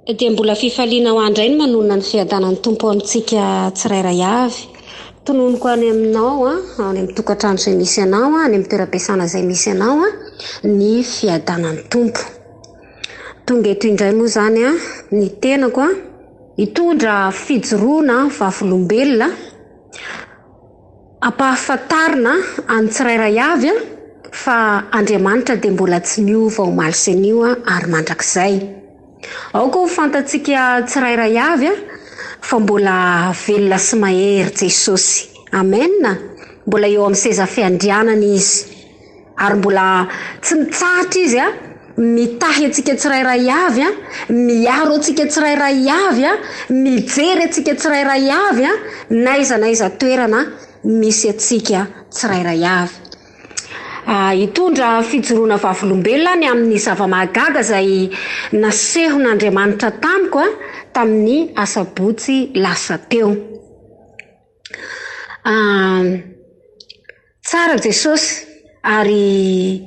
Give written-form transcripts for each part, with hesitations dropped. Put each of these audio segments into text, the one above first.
Dia mbola fifaliana ho andray ny manonona ny fiadanan'ny tompo amintsika tsirairay avy. Tononoko any aminao any amin'ny tokantrano izay misy anao any amin'ny toeram-piasana izay misy anao ny fiadanan'ny tompo. Tonga eto indray moa zany ny tenako hitondra fijoroana vavolombelona ampahafantarina any tsirairay avy fa Andriamanitra dia mbola tsy niova omaly sy anio ary mandrakizay. Ao koa ho fantatsika tsirairay avy fa mbola velona sy mahery Jesosy. Amen. Mbola eo amin'ny seza fiandrianana izy. Ary mbola tsy mitsahatra izy mitahy antsika tsirairay avy miaro antsika tsirairay avy mijery antsika tsirairay avy naiza toerana misy antsika tsirairay avy. Hitondra fijoroana vavolombelona ny amin'ny zava-mahagaga izay nasehon'Andriamanitra tamiko tamin'ny asabotsy lasa teo. Tsara Jesosy, ary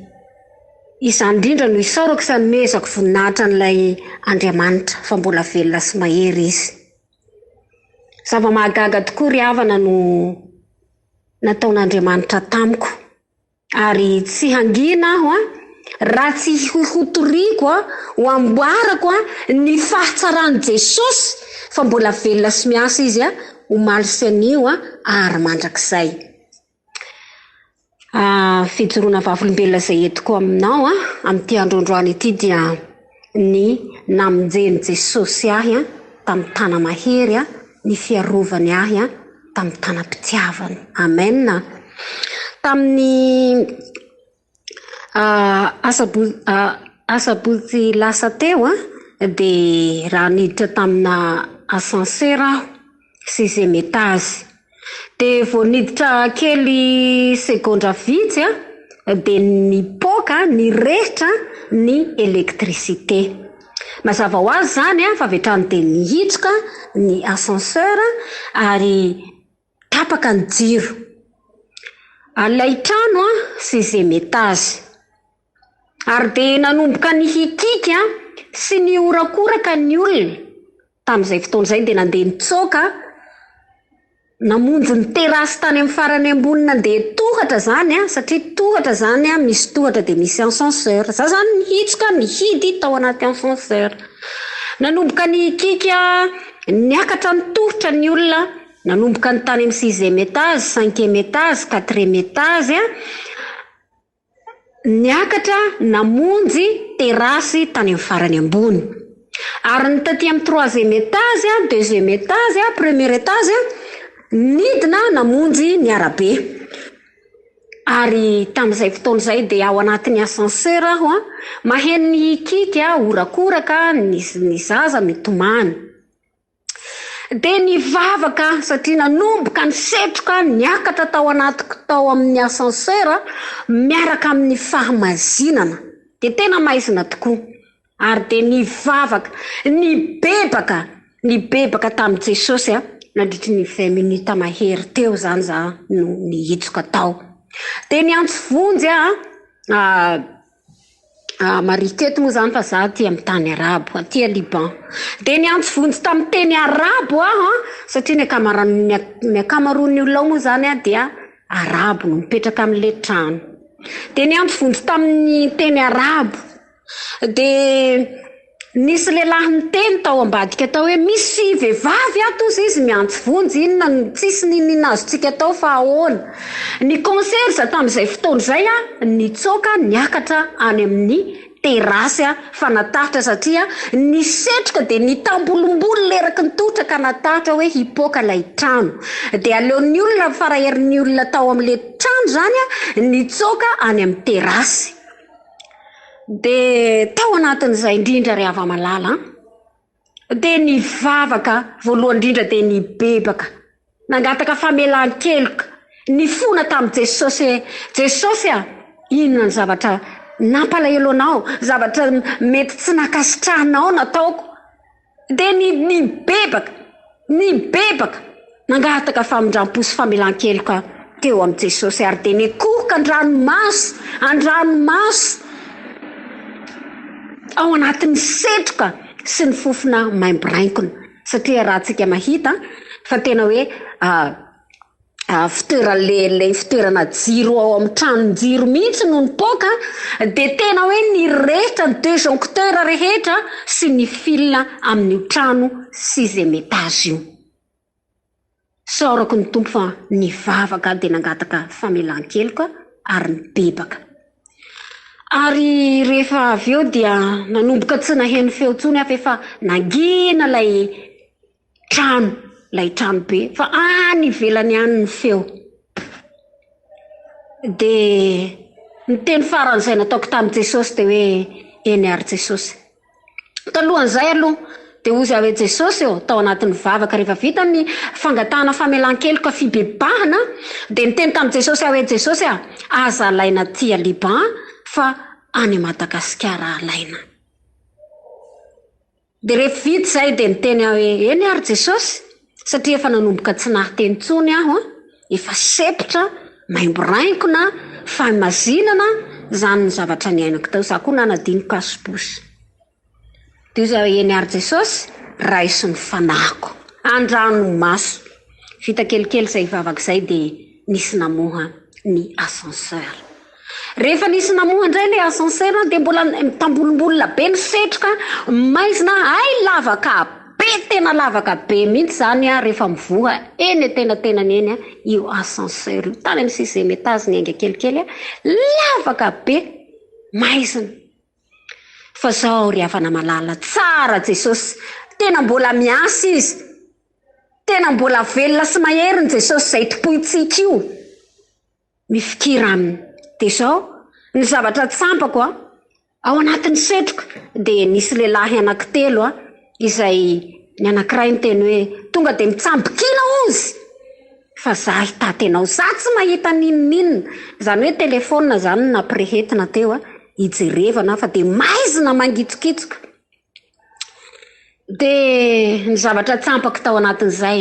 izany indrindra no isaorako sy hanomezako voninahitra n'ilay Andriamanitra fa mbola velona sy mahery izy. Zava-mahagaga tokoa ry havana no nataon'Andriamanitra tamiko. Ary tsy hangina aho raha tsy hotoriako ho amboarako ny fahatsarany Jesosy fa mbola velona sy miasa izy omaly sy anio ary mandrakizay. Fijoroana vavolombelona izay entiko aminao amin'ity androandroany ity dia ny namonjeny Jesosy ahy tamin'ny tana mahery ny fiarovany ahy tamin'ny tanam-pitiavany. Amen. Tamin'ny asabotsy lasa teo dia raha niditra tamina ascenseur aho 6e étage. Dia vao niditra kely segondra vitsy dia nipoka nirehitra ny électricité. Mazava ho azy zany fa vetrany dia nihitrika ny ascenseur ary tapaka ny jiro. Alay trano 6e étage. Ary dia nanomboka ny hikika sy ny orakoraka ny olona. Tamin'izay fotoana izay dia nandeha nitsoaka namonjy ny terasy tany amin'ny farany ambony nandeha tohatra zany satria tohatra zany misy tohatra dia misy ascenseur. Za zany nihitrika nihidy tao anaty ascenseur. Nanomboka ny hikika niakatra ny tohatra ny olona. Nanomboka ny tany amin'ny 6e étage, 5e étage, 4e étage niakatra namonjy terasy tany amin'ny farany ambony. Ary ny taty amin'ny 3e étage, 2e étage, 1er étage nidina namonjy ny arabe. Ary tamin'izay fotoana izay dia ao anatin'ny ascenseur aho maheno ny hikika orakoraka ny zaza mitomany. Dia nivavaka satria nanomboka ny setroka niakatra tao anatiko tao amin'ny ascenseur miaraka amin'ny fahamazinana. Dia tena maizina tokoa. Ary dia nivavaka, nibebaka tamin'i Jesosy nandritry ny 20 minutes mahery teo zany za no nihitsoka tao. Dia niantso vonjy mariketo moa zany fa za ty amin'ny tany arabo, aty Liban. Dia niantso vonjy tamin'ny teny arabo satria ny akamaroan'ny olona moa zany dia arabo no mipetraka amin'ilay trano. Dia niantso vonjy tamin'ny teny arabo. Dia nisy lehilahy niteny tao ambadika tao hoe misy vehivavy ato izy miantso vonjy inona tsisy ninazontsika tao fa ahoana. Ny concierge tamin'izay fotoana izay nitsoaka niakatra any amin'ny terasy fa natahatra satria nisetroka dia nitambolombolo leraky ny tohatra ka natahatra hoe hipoka ilay trano. Dia aleon'ny olona faraherin'ny olona tao amin'ilay trano zany nitsoaka any amin'ny terasy. Dia tao anatin'izay indrindra ry hava-malala dia nivavaka voalohany indrindra dia nibebaka. Nangataka famelan-keloka nifona tamin'i Jesosy inona ny zavatra nampalahelo anao, zavatra mety tsy nakasitrahanao nataoko. Dia nibebaka nangataka famindram-po sy famelan-keloka teo amin'i Jesosy ary dia nikohoka andranomasy ao anatin'ny setroka sy ny fofona maimboraikona satria raha tsika mahita fa tena hoe fitoerana fitoerana jiro ao amin'ny trano jiro mihitsy no nipoka de tena hoe ny rehetra ny disjoncteur rehetra sy ny fil amin'ny trano 6e étage io sorako ny tompo fa ny vavaka de nangataka famelan-keloka ary ny bebaka ary rehefa avy eo dia nanomboka tsy naheno feo tsony afa efa nangina lay trano be fa any ivelany any ny feo de ny teny faran'izay nataoko tamin'i Jesosy de hoe eny ary Jesosy talohan'izay aloha de ozy hoe Jesosy eo tao anatin'ny vavaka rehefa vita ny fangatana famelan-keloka fibebahana de ny teny tamin'i Jesosy hoe Jesosy aza alaina tia Liban fa any Madagasikara alaina de rehefa vita zay de ny teny hoe eny ary Jesosy satria efa nanomboka tsy nahteny tsony aho efa sepotra maimboraikona famazinana zany ny zavatra niainako tao za koa nanadiniko kasibosy de izy hoe eny ary Jesosy raisy ny fanahiko andrano maso vita kelikely zay vavaka zay de nisy namoha ny ascenseur rehefa nisy namoha indray le ascenseur de mbola tambolombolona be ny setroka maizina ay lavaka be tena lavaka be mihitsy zany rehefa mivoha eny tena eny io ascenseur io tany amin'ny 6e étage ny ainga kelikely lavaka be maizina fa zao ry havana malala tsara Jesosy tena mbola miasa izy tena mbola velona sy mahery ny Jesosy zay topoitsika io mifikira aminy de zao ny zavatra tsampako ao anatin'ny setroka de nisy lehilahy anankitelo izay ny anankiray ny teny hoe tonga de mitsambokina ozy fa za hitatenao za tsy mahita ninina zany hoe telefona zany nampirehetina teo ijerevana fa de maizina mangitsokitsoka de ny zavatra tsampako tao anatin'izay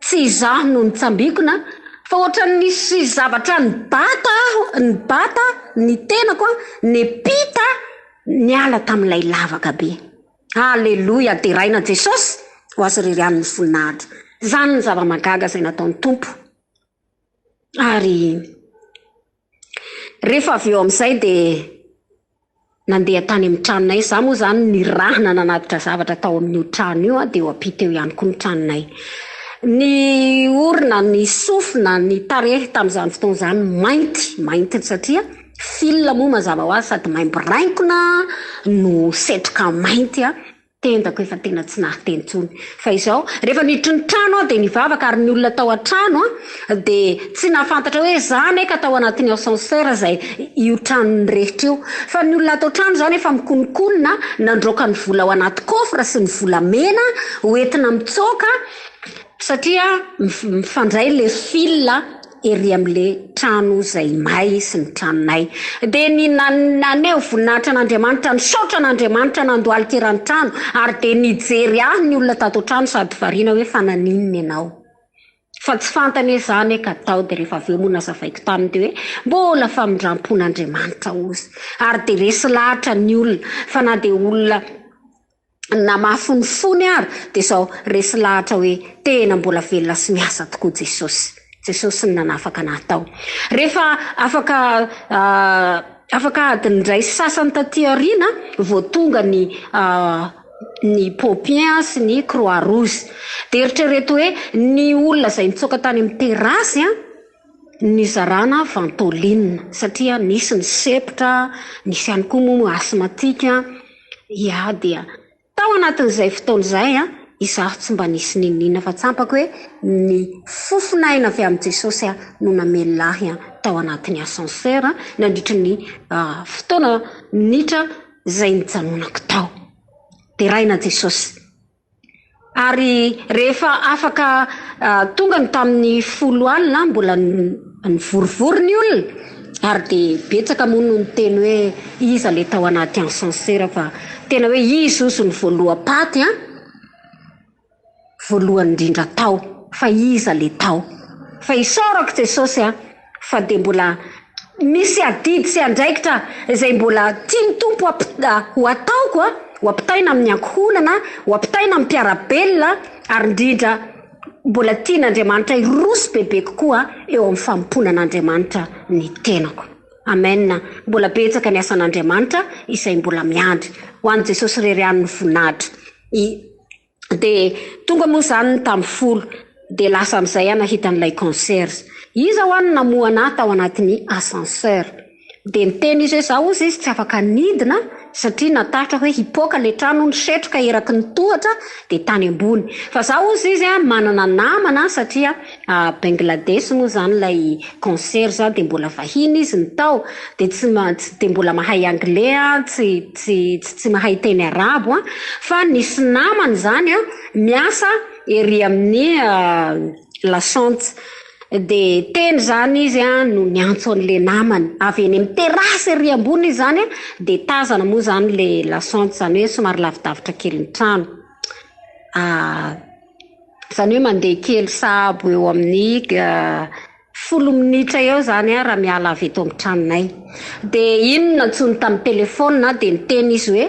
tsy izaho no nitsambikona fa ohatra nisy zavatra ny bata ny tenako ny pita niala tamin'ilay lavaka be Alleluia de raina Jesosy ho azy ririan'ny voninahitra zany ny zava-magaga zay nataon'ny tompo ary rehefa avy eo amin'izay de nandeha tany amin'ny tranonay za moa zany ny rahana nanatitra zavatra tao amin'io trano io de ho apita eo ihany koa ny tranonay ny orona ny sofina ny tarehy tamin'izany fotoana zany mainty satria fil moa mazava ho azy sady maimboraikona no setroka mainty tendako efa tena tsy nahteny tsony fa izao rehefa niditry ny trano de nivavaka ary ny olona tao an-trano de tsy nahafantatra hoe zany eka tao anatin'ny ascenseur zay io tranony rehetra io fa ny olona tao trano zany efa mikonikonina nandroaka ny vola ao anaty kofra sy ny volamena hoentina mitsoka satria mifandray le fil ery am'le trano zay may sy ny tranonay de ny naneo voninahitra n'Andriamanitra ny saotra n'Andriamanitra nandoalikirany trano ary de nijery ny olona tato trano sady variana hoe fananinina ianao fa tsy fantany hoe zany ka tao de rehefa aveo moa nazavaiko taminy de hoe mbola famindrampon'Andriamanitra ozy ary de resy lahatra ny olona fa na de olona na mahafonifony ary de zao resy lahatra hoe tena mbola velona sy miasa tokoa Jesosy ny nanafaka natao rehefa afaka adiny ndray sasany taty aoriana vao tonga ny popien sy ny croix rouge de eritrereto hoe ny olona zay mitsoka tany amin'ny terasy ny zarana ventoline satria nisy ny sepotra nisy ihany koa moa asthmatique dia tao anatin'izay fotoana izay izaho tsy mba nisy ninina fa tsampako hoe ny fofinaina avy amin'ny Jesosy no namelahy tao anatin'ny ascenseur nandritra ny fotoana minitra zay nijanonako tao de raina Jesosy ary rehefa afaka tonga ny tamin'ny 10 alina mbola nivorivory ny olona ary de betsaka moa no niteny hoe iza le tao anaty ascenseur fa tena hoe izy ozy ny voaloha paty voalohany indrindra tao fa iza le tao fa isorako Jesosy fa de mbola misy adidy sy andraikitra zay mbola tiany tompo ho ataoko ho ampitaina amin'ny ankohonana, ho ampitaina amin'ny mpiarabelona, ary indrindra mbola tian'Andriamanitra iroso bebe kokoa eo amin'ny famponan'Andriamanitra ny tenako. Amen. Mbola betsaka ny asan'Andriamanitra izay mbola miandry ho an'i Jesosy rery any ny voninahitra. De tonga moa zany tamin'ny folo de lasa amin'izay nahita an'ilay concierge. Izy ho any namoana tao anatin'ny ascenseur. De niteny izy hoe zaho izy tsy afaka nidina satria natahatra hoe hipoaka le trano ny setroka eraky ny tohatra de tany ambony. Fa zaho izy manana namana satria Bangladesh moa zany lay concierge de mbola vahiny izy ny tao de de mbola mahay anglais tsy mahay teny arabo fa nisy namany zany miasa ery amin'ny la Sante. De teny zany izy no niantso an'le namany avy eny amin'ny terasy ery ambony zany de tazana moa zany le la Sante zany hoe somary lavidavitra kely ny trano. Zany hoe mandeha kely sahabo eo amin'ny 10 minitra eo zany raha miala avy eto amin'ny tranonay. De inona ntsony tamin'ny telefôna de niteny izy hoe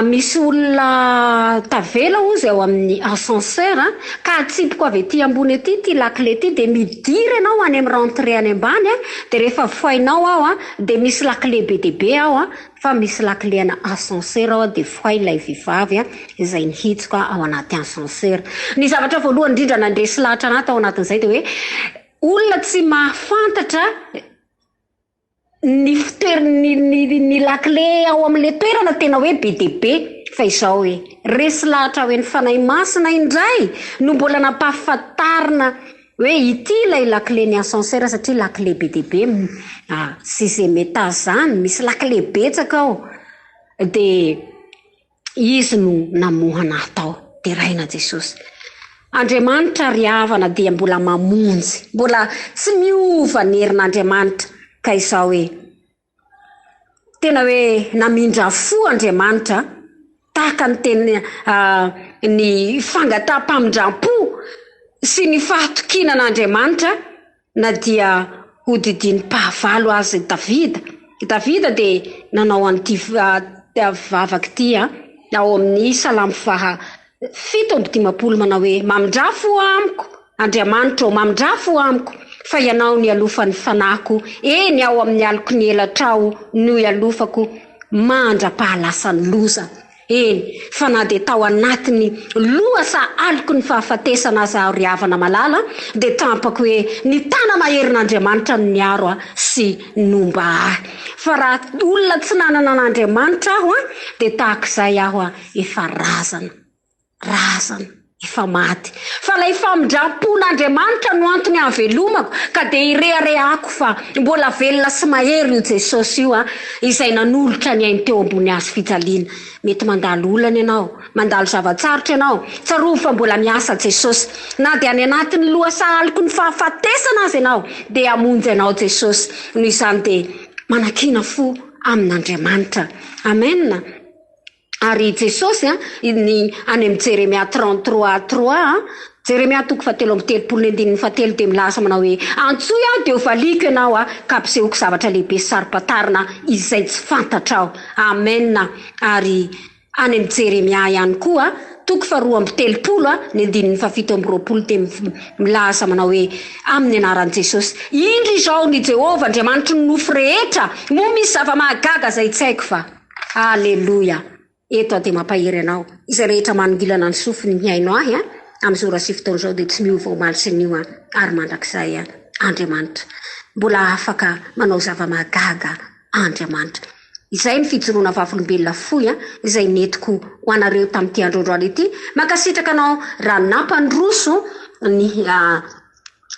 misy olona tavela ozy ao amin'ny ascenseur ka atsipiko avy ety ambony ety ty lakle ty de midiry anao any amin'ny rentrée any ambany de rehefa foainao ao de misy lakle be de be ao fa misy lakle ana ascenseur ao de foay lay vivavy izay nihitsiko ao anaty ascenseur. Ny zavatra voalohany indrindra nandresy lahatra anaty ao anatin'izay de hoe olona tsy mahafantatra ny lakle ao amin'le toerana tena hoe be de be fa izao hoe resy lahatra hoe ny fanahy masina indray no mbola nampahafantarina hoe ity lay lakle ny ascenseur satria lakle be de be 6e étage zany misy lakle betsaka ao de izy no namohana tao de raina Jesosy. Andriamanitra riavana dia mbola mamonjy, mbola tsy miova ny herin'Andriamanitra ka izao hoe tena hoe namindra fo Andriamanitra tahaka ny teny ny fangataham-pamindram-po sy ny fahatokinan'Andriamanitra na dia hodidiny pahavalo azy Davida de nanao an'ity vavaka ty ao amin'ny Salamo 7:50 manao hoe mamindrafo amiko Andriamanitra mamindrafo amiko fa ianao ny alofan'ny fanako eny ao amin'ny aloko ny elatrao no ialofako mandra-pahalasany loza eny fa na de tao anatiny loasa aloko ny fahafatesana azy riavana malala de tampako hoe ny tana maherin'Andriamanitra ny aro sy nomba fa raha olona tsy nanana an'Andriamanitra aho de tahak'izay aho efa razana efa maty fa lay famindram-pon'Andriamanitra no antony havelomako ka de ireareako fa mbola velona sy mahery io Jesosy io izay nanolotra ny ainy teo ambony azo fijaliana. Mety mandalo olana ianao, mandalo zavatsarotra ianao, tsaroa fa mbola miasa Jesosy na de any anatin'ny loasa aliko ny fahafatesana azy ianao de amonjy ianao Jesosy noho izany de manakina fo amin'Andriamanitra. Amen. Ary Jesosy ny any amin'ny Jeremia 33:3 Jeremia 3:7 de milasa manao hoe antsoy de ho valiko ianao ka ampisehoko zavatra lehibe saropatarina izay tsy fantatrao. Amen. Ary any amin'ny Jeremia ihany koa 2:7 ny 7:20 de milasa manao hoe amin'ny anaran'i Jesosy indry izao ny Jehovah Andriamanitra ny nofo rehetra moa misy zava-mahagaga zay tsy haiko fa alleluia. Eto de mampahery anao izay rehetra manongilana ny sofiny miaino ahy amin'izao raha sy fotoana izao de tsy miova ho maly sy nio ary mandrakizay Andriamanitra mbola afaka manao zava-mahagaga Andriamanitra. Izay ny fijoroana vavolombelona foy izay netiko ho anareo tamin'ity androandroany ity. Makasitraka anao raha nampandroso ny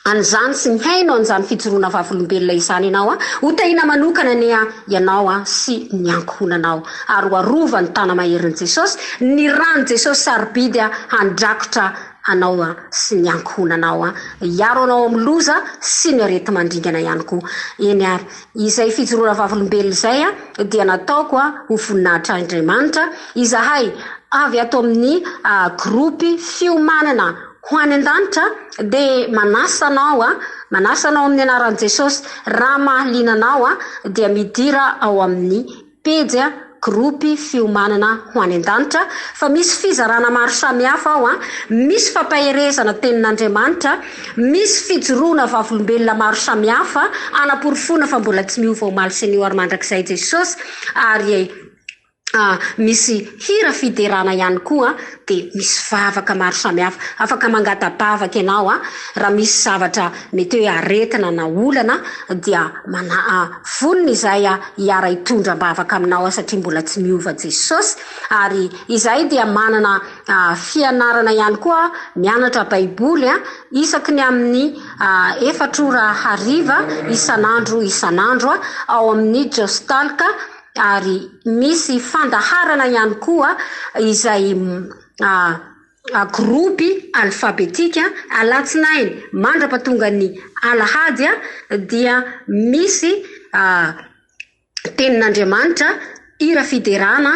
an'izany sy mihaino an'izany fijoroana vavolombelona izany ianao ho tahina manokana ny ianao sy ny ankohonanao ary ho arova ny tana maherin'i Jesosy ny rano Jesosy sarobidy handrakotra anao sy ny ankohonanao iaro anao amin'ny loza sy ny arety mandringana ihany koa. Eny ary izay fijoroana vavolombelona izay dia nataoko ho voninahitra Andriamanitra izahay avy ato amin'ny grupy fiomanana ho any an-danitra de manasa anao amin'ny anaran'i Jesosy raha mahaliana anao dia midira ao amin'ny pejy gropy fiomanana ho any an-danitra fa misy fizarana maro samihafa ao misy fampaherezana tenin'Andriamanitra, misy fijoroana vavolombelona maro samihafa anaporifoana fa mbola tsy miova omaly sy ny ary mandrakizay Jesosy ary misy hira fiderana ihany koa dia misy vavaka maro samihafa afaka mangata-bavaka ianao raha misy zavatra mety hoe aretina na olana dia vonona izay hiara hitondra-bavaka aminao satria mbola tsy miova Jesosy ary izay dia manana fianarana ihany koa mianatra baiboly isaky ny amin'ny 4 ora hariva isanandro ao amin'ny Jostalka ary misy fandaharana ihany koa izay gropy alfabetika alatsinainy mandrapatonga ny alahady dia misy tenin'Andriamanitra hira fiderana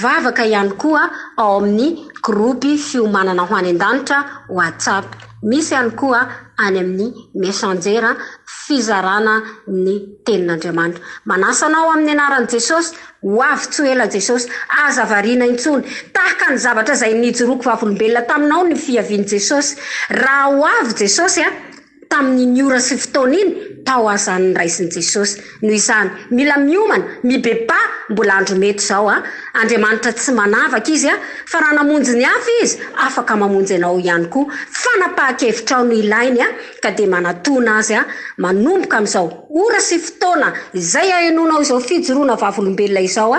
vavaka ihany koa ao amin'ny gropy fiomanana ho any an-danitra WhatsApp. Misy ihany koa any amin'ny messenger fizarana ny tenin'Andriamanitra. Manasanao amin'ny anaran'i Jesosy, hoavy tsy ho ela Jesosy, aza variana intsony tahaka ny zavatra izay nijoroako vavolombelona taminao ny fiavian'i Jesosy. Raha hoavy Jesosy tamin'ny ora sy fotoana iny tao azan'ny raisin'i Jesosy. Noho izany mila miomana mibeba mbola andro mety zao Andriamanitra tsy manavaka izy fa raha namonjy ny hafa izy afaka mamonjy anao ihany koa. Fanapahan-kevitrao no ilainy ka dia manatona azy manomboka amin'izao ora sy fotoana izay ahenonao izao fijoroana vavolombelona izao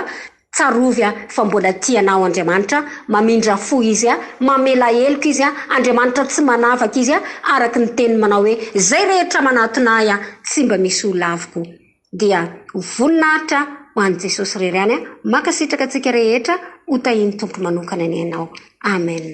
tsarovy fa mbola tianao Andriamanitra, mamindra fo izy mamela helika izy Andriamanitra tsy manavaka izy araka ny teny manao hoe zay rehetra manatonay tsy mba misy olaviko. Dia voninahitra ho an'i Jesosy rerany makasitraka antsika rehetra ho tahiny tompo manokana ny anao. Amen.